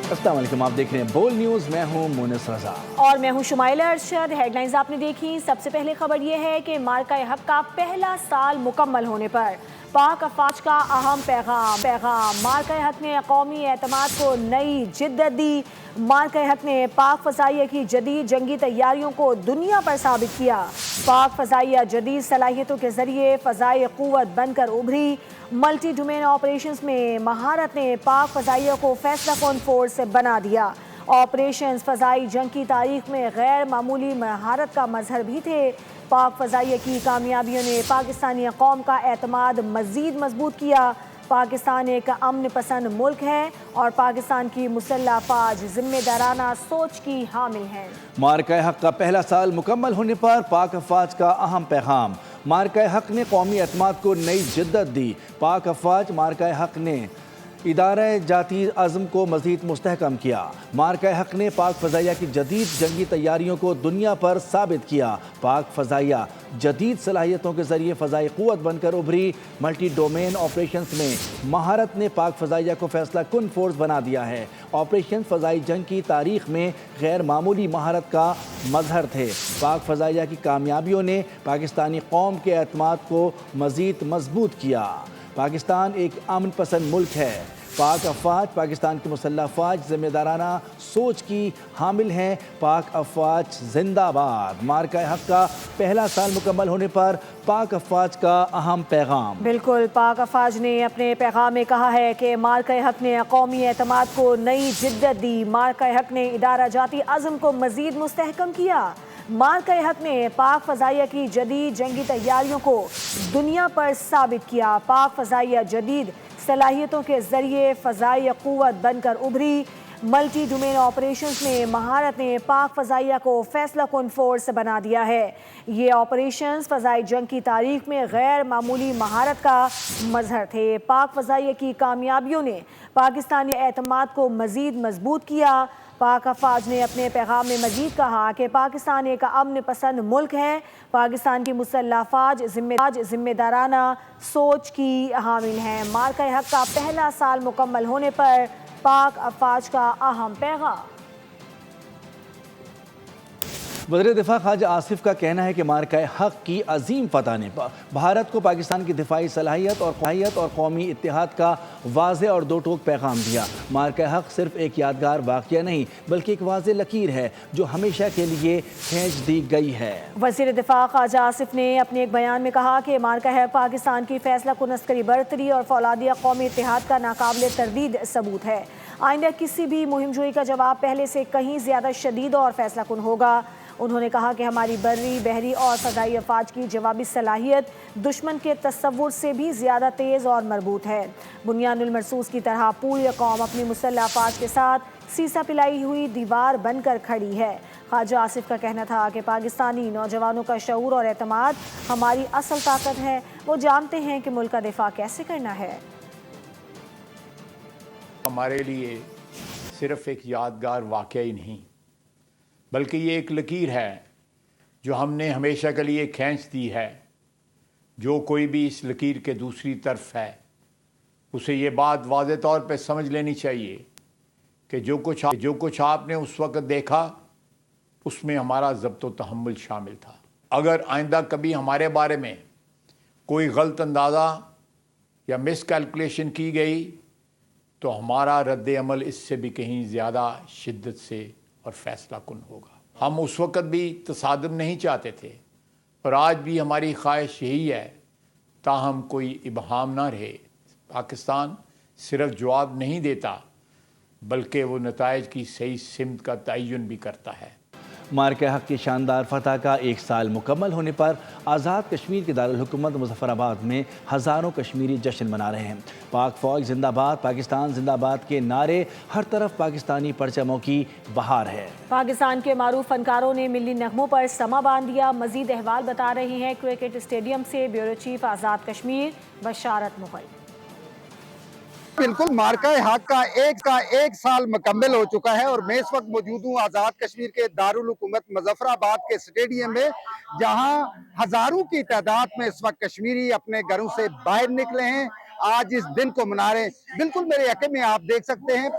अस्सलाम वालेकुम, आप देख रहे हैं बोल न्यूज़। मैं हूं मुनिस रजा और मैं हूं शुमाइला अरशद। हेडलाइंस आपने देखी। सबसे पहले खबर यह है कि मार्का हक का पहला साल मुकम्मल होने पर पाक अफवाज का अहम पैगाम। मार्का हक ने कौमी एतमाद को नई जिद्दत दी। मार्का हक ने पाक फ़ज़ाइया की जदीद जंगी तैयारियों को दुनिया पर साबित किया। पाक फ़ज़ाइया जदीद सलाहियतों के ज़रिए फ़ज़ाई क़ुव्वत बनकर उभरी। मल्टी डोमेन ऑपरेशंस में महारत ने पाक फ़ज़ाइया को फैसला कौन फोर्स बना दिया। ऑपरेशंस फ़ज़ाई जंग की तारीख में गैर मामूली महारत का मजहर भी थे। पाक फ़ज़ाइया की कामयाबियों ने पाकिस्तानी कौम का एतमाद मज़ीद मजबूत किया। पाकिस्तान एक अमन पसंद मुल्क है और पाकिस्तान की मुसल्लह अफ़वाज ज़िम्मेदाराना सोच की हामिल है। मार्का हक का पहला साल मुकम्मल होने पर पाक अफवाज का अहम पैगाम। मार्का हक ने कौमी एतमाद को नई जिद्दत दी। पाक अफवाज मार्का हक ने इदारा जाती अज़म को मज़ीद मुस्तहकम किया। मार्का हक ने पाक फ़ज़ाइया की जदीद जंगी तैयारियों को दुनिया पर साबित किया। पाक फ़ज़ाइया जदीद सलाहियतों के ज़रिए फ़ज़ाई क़ुव्वत बनकर उभरी। मल्टी डोमेन ऑपरेशंस में महारत ने पाक फ़ज़ाइया को फैसला कुन फोर्स बना दिया है। ऑपरेशन फ़ज़ाई जंग की तारीख़ में गैर मामूली महारत का मजहर थे। पाक फ़ज़ाइया की कामयाबियों ने पाकिस्तानी कौम के एतमाद को मज़ीद मजबूत किया। पाकिस्तान एक अमन पसंद मुल्क है। पाक अफवाज पाकिस्तान की मुसल्लह अफवाज ज़िम्मेदाराना सोच की हामिल हैं। पाक अफवाज जिंदाबाद। मार्का हक का पहला साल मुकम्मल होने पर पाक अफवाज का अहम पैगाम। बिल्कुल, पाक अफवाज ने अपने पैगाम में कहा है कि मार्का हक ने कौमी एतमाद को नई जिद्दत दी। मार्का हक ने इदारा जाती अज़म को मज़ीद मुस्तहकम किया। मार्का हक ने पाक फ़ज़ाइया की जदीद जंगी तैयारियों को दुनिया पर साबित किया। पाक फ़ज़ाइया जदीद सलाहियतों के ज़रिए फ़ज़ाई क़ुव्वत बनकर उभरी। मल्टी डोमेन ऑपरेशंस में महारत ने पाक फ़ज़ाइया को फैसला कुन फोर्स बना दिया है। ये ऑपरेशंस फ़ज़ाई जंग की तारीख में गैर मामूली महारत का मजहर थे। पाक फ़ज़ाइया की कामयाबियों ने पाकिस्तानी एतमाद को मज़ीद मजबूत किया। पाक अफवाज ने अपने पैगाम में मजीद कहा कि पाकिस्तान एक अमन पसंद मुल्क है। पाकिस्तान की मुसल्लह अफवाज ज़िम्मेदाराना सोच की हामिल हैं। मार्का हक का पहला साल मुकम्मल होने पर पाक अफवाज का अहम पैगाम। वज़ीर दिफा ख्वाजा आसिफ का कहना है कि मार्का हक की अजीम फतह ने भारत को पाकिस्तान की दिफाई सलाहियत और कौमी इत्तेहाद का वाज़ेह और दो टोक पैगाम दिया। मार्का हक सिर्फ एक यादगार वाक़या नहीं बल्कि एक वाज़ेह लकीर है जो हमेशा के लिए खींच दी गई है। वज़ीर दिफा ख्वाजा आसिफ ने अपने एक बयान में कहा कि मार्का हक पाकिस्तान की फैसला कुन अस्करी बरतरी और फौलादिया कौमी इत्तेहाद का नाकाबिले तरदीद सबूत है। आइंदा किसी भी मुहिम जोई का जवाब पहले से कहीं ज़्यादा शदीद और फैसला कुन होगा। उन्होंने कहा कि हमारी बर्री, बहरी और फ़ज़ाई अफवाज की जवाबी सलाहियत दुश्मन के तसव्वुर से भी ज़्यादा तेज़ और मरबूत है। बुनियानुल मरसूस की तरह पूरी कौम अपनी मुसल्लह अफवाज के साथ सीसा पिलाई हुई दीवार बनकर खड़ी है। ख्वाजा आसिफ का कहना था कि पाकिस्तानी नौजवानों का शऊर और एतमाद हमारी असल ताकत है। वो जानते हैं कि मुल्क का दिफा कैसे करना है। हमारे लिए सिर्फ एक यादगार वाक़या ही नहीं बल्कि ये एक लकीर है जो हमने हमेशा के लिए खींच दी है। जो कोई भी इस लकीर के दूसरी तरफ है उसे ये बात वाज़ेह तौर पे समझ लेनी चाहिए कि जो कुछ आपने उस वक़्त देखा उसमें हमारा ज़ब्त व तहम्मुल शामिल था। अगर आइंदा कभी हमारे बारे में कोई गलत अंदाज़ा या मिस कैलकुलेशन की गई तो हमारा रद्द अमल इससे भी कहीं ज़्यादा शिद्दत से और फैसला कुन होगा। हम उस वक़्त भी तसादुम नहीं चाहते थे और आज भी हमारी ख्वाहिश यही है ताहम कोई इबहाम ना रहे। पाकिस्तान सिर्फ जवाब नहीं देता बल्कि वो नताइज की सही सिमत का तयन भी करता है। मार्का हक की शानदार फतह का एक साल मुकम्मल होने पर आज़ाद कश्मीर के दारुल हुकूमत मुज़फ़्फ़राबाद में हज़ारों कश्मीरी जश्न मना रहे हैं। पाक फ़ौज जिंदाबाद, पाकिस्तान जिंदाबाद के नारे हर तरफ पाकिस्तानी परचमों की बहार है। पाकिस्तान के मारूफ फनकारों ने मिली नगमों पर समा बांध दिया। मजीद अहवाल बता रही हैं क्रिकेट स्टेडियम से ब्यूरो चीफ आज़ाद कश्मीर बशारत मुग़ल। बिल्कुल, मार्का हक का एक साल मुकम्मल हो चुका है और मैं इस वक्त मौजूद हूँ आज़ाद कश्मीर के दारुल हुकूमत मुज़फ़्फ़राबाद के स्टेडियम में, जहाँ हज़ारों की तादाद में इस वक्त कश्मीरी अपने घरों से बाहर निकले हैं آج اس دن کو منا رہے ہیں۔ بالکل میرے یقین میں آپ دیکھ سکتے ہیں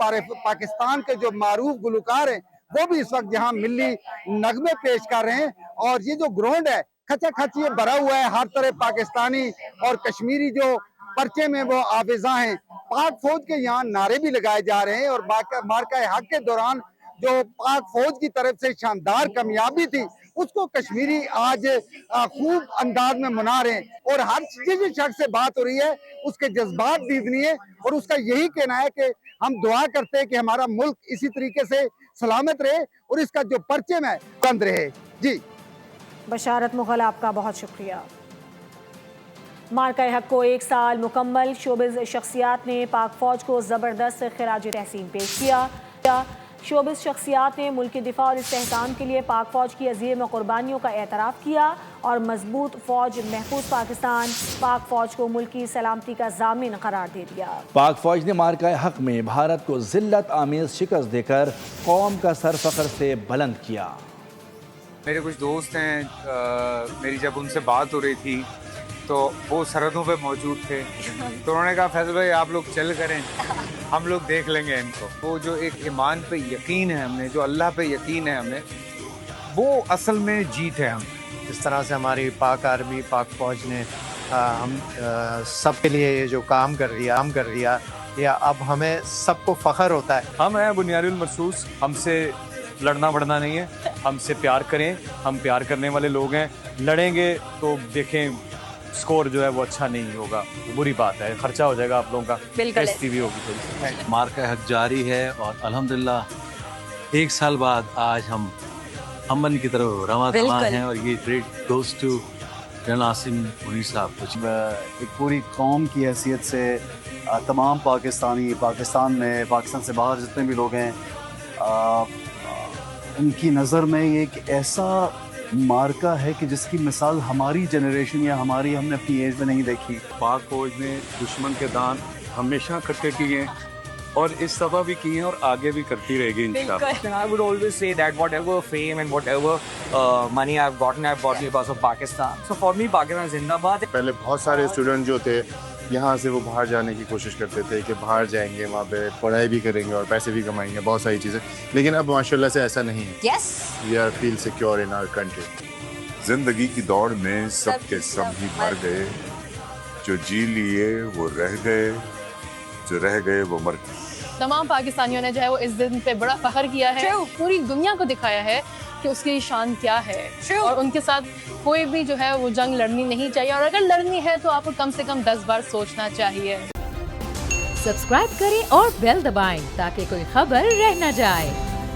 پاکستان کے جو معروف گلوکار ہیں وہ بھی اس وقت یہاں ملی نغمے پیش کر رہے ہیں، اور یہ جو گراؤنڈ ہے کھچا کھچ یہ بھرا ہوا ہے، ہر طرف پاکستانی اور کشمیری جو پرچے میں وہ آویزاں ہیں۔ پاک فوج کے یہاں نعرے بھی لگائے جا رہے ہیں، اور مارکہ حق کے دوران جو پاک فوج کی طرف سے شاندار کامیابی تھی اس کو کشمیری آج خوب انداز میں منا رہے ہیں، اور ہر جس شخص سے بات ہو رہی ہے اس کے جذبات دیدنی ہے، اور اس کا یہی کہنا ہے کہ ہم دعا کرتے ہیں کہ ہمارا ملک اسی طریقے سے سلامت رہے اور اس کا جو پرچم ہے بند رہے۔ جی بشارت مغل، آپ کا بہت شکریہ۔ مارکہ حق کو 1 سال مکمل، شوبز شخصیات نے پاک فوج کو زبردست خراج تحسین پیش کیا۔ شوبز شخصیات نے ملک کے دفاع اور استحکام کے لیے پاک فوج کی عظیم قربانیوں کا اعتراف کیا، اور مضبوط فوج محفوظ پاکستان، پاک فوج کو ملک کی سلامتی کا ضامن قرار دے دیا۔ پاک فوج نے مارکہ حق میں بھارت کو ذلت آمیز شکست دے کر قوم کا سر فخر سے بلند کیا۔ میرے کچھ دوست ہیں، میری جب ان سے بات ہو رہی تھی تو وہ سرحدوں پہ موجود تھے، تو انہوں نے کہا فیصل بھائی آپ لوگ چل کریں، ہم لوگ دیکھ لیں گے ان کو۔ وہ جو ایک ایمان پہ یقین ہے ہم نے، جو اللہ پہ یقین ہے ہمیں، وہ اصل میں جیت ہے ہم۔ جس طرح سے ہماری پاک آرمی، پاک فوج نے ہم سب کے لیے یہ جو کام کر رہی ہے یا اب ہمیں سب کو فخر ہوتا ہے۔ ہم ہیں بنیاد المرصوص، ہم سے لڑنا بڑنا نہیں ہے، ہم سے پیار کریں، ہم پیار کرنے والے لوگ ہیں۔ لڑیں گے تو دیکھیں سکور جو ہے وہ اچھا نہیں ہوگا، بری بات ہے، خرچہ ہو جائے گا آپ لوگوں کا، بےعزتی بھی ہوگی تھوڑی سی۔ مارکہ حق جاری ہے، اور الحمدللہ 1 سال بعد آج ہم امن کی طرف رواں ہیں، اور یہ credit goes to general Asim Munir صاحب کو۔ ایک پوری قوم کی حیثیت سے تمام پاکستانی، پاکستان سے باہر جتنے بھی لوگ ہیں، ان کی نظر میں یہ ایک ایسا مارکہ ہے کہ جس کی مثال ہماری جنریشن یا ہم نے اپنی ایج میں نہیں دیکھی۔ پاک فوج نے دشمن کے دان ہمیشہ کھٹے کیے ہیں، اور اس دفعہ بھی کی ہیں، اور آگے بھی کرتی رہے گی انشاءاللہ۔ I would always say that whatever fame and whatever money I've gotten because of Pakistan. So for me, Pakistan Zindabad. پہلے بہت سارے اسٹوڈنٹ جو تھے یہاں سے وہ باہر جانے کی کوشش کرتے تھے کہ باہر جائیں گے، وہاں پہ پڑھائی بھی کریں گے اور پیسے بھی کمائیں گے، بہت ساری چیزیں، لیکن اب ماشاءاللہ سے ایسا نہیں ہے۔ Yes. We are feel secure in our country. زندگی کی دوڑ میں سب کے سب ہی مر گئے، جو جی لیے وہ رہ گئے، جو رہ گئے وہ مر گئے۔ تمام پاکستانیوں نے جو ہے وہ اس دن پہ بڑا فخر کیا ہے، پوری دنیا کو دکھایا ہے کہ اس کی شان کیا ہے، اور ان کے ساتھ کوئی بھی جو ہے وہ جنگ لڑنی نہیں چاہیے، اور اگر لڑنی ہے تو آپ کو کم سے کم 10 بار سوچنا چاہیے۔ سبسکرائب کریں اور بیل دبائیں تاکہ کوئی خبر رہ نہ جائے۔